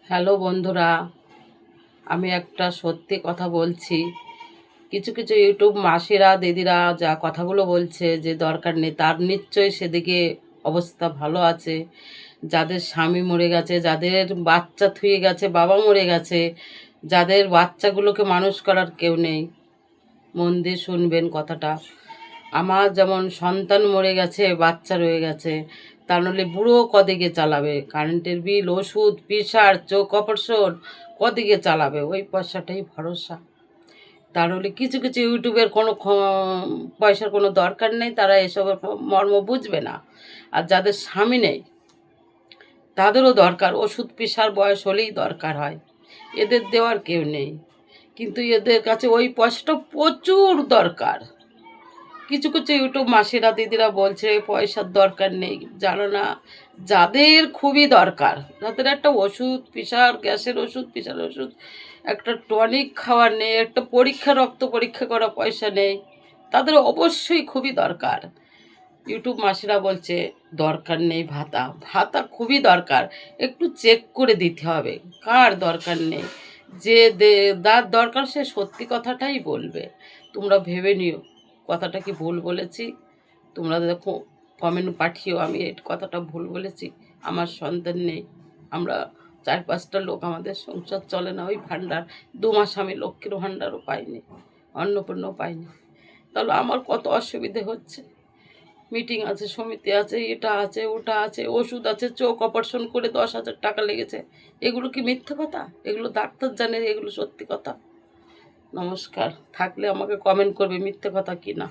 Hello বন্ধুরা, আমি একটা সত্যি কথা বলছি। কিছু কিছু ইউটিউব মাসিরা দিদিরা যা কথাগুলো বলছে যে দরকার নেই, তার নিশ্চয়ই সেদিকে অবস্থা ভালো আছে। যাদের স্বামী মরে গেছে, যাদের বাচ্চা থুয়ে গেছে, বাবা মরে গেছে, যাদের বাচ্চাগুলোকে মানুষ করার কেউ নেই, মন দিয়ে শুনবেন কথাটা। আমার যেমন সন্তান মরে গেছে, বাচ্চা রয়ে গেছে, তা নাহলে বুড়ো কদিকে চালাবে? কারেন্টের বিল, ওষুধ, প্রেশার, চোখ অপারেশন কদিকে চালাবে? ওই পয়সাটাই ভরসা। তা নাহলে কিছু কিছু ইউটিউবের কোনো পয়সার কোনো দরকার নেই, তারা এসবের মর্ম বুঝবে না। আর যাদের স্বামী নেই তাদেরও দরকার, ওষুধ প্রেশার বয়স হলেই দরকার হয়, এদের দেওয়ার কেউ নেই। কিন্তু এদের কাছে ওই পয়সাটা প্রচুর দরকার। কিছু কিছু ইউটিউব মাসিরা দিদিরা বলছে পয়সার দরকার নেই, জানো না যাদের খুবই দরকার, যাদের একটা ওষুধ, প্রেশার, গ্যাসের ওষুধ, প্রেশার ওষুধ, একটা টনিক খাওয়ার নেই, একটা পরীক্ষা, রক্ত পরীক্ষা করা পয়সা নেই, তাদের অবশ্যই খুবই দরকার। ইউটিউব মাসিরা বলছে দরকার নেই ভাতা, ভাতা খুবই দরকার। একটু চেক করে দিতে হবে কার দরকার নেই। যে যার দরকার সে সত্যি কথাটাই বলবে। তোমরা ভেবে নিও কথাটা কি ভুল বলেছি। তোমরা দেখো কমেন্ট পাঠিও আমি এই কথাটা ভুল বলেছি। আমার সন্তান নেই, আমরা 4-5টা লোক, আমাদের সংসার চলে না। ওই ভাণ্ডার 2 মাস আমি লক্ষ্মীর ভাণ্ডারও পাইনি, অন্নপূর্ণও পাইনি। তাহলে আমার কত অসুবিধে হচ্ছে। মিটিং আছে, সমিতি আছে, এটা আছে, ওটা আছে, ওষুধ আছে, চোখ অপারেশন করে 10,000 টাকা লেগেছে। এগুলো কি মিথ্যে কথা? এগুলো ডাক্তার জানে, এগুলো সত্যি কথা। নমস্কার। থাকলে আমাকে কমেন্ট করবে মিথ্যে কথা কি না।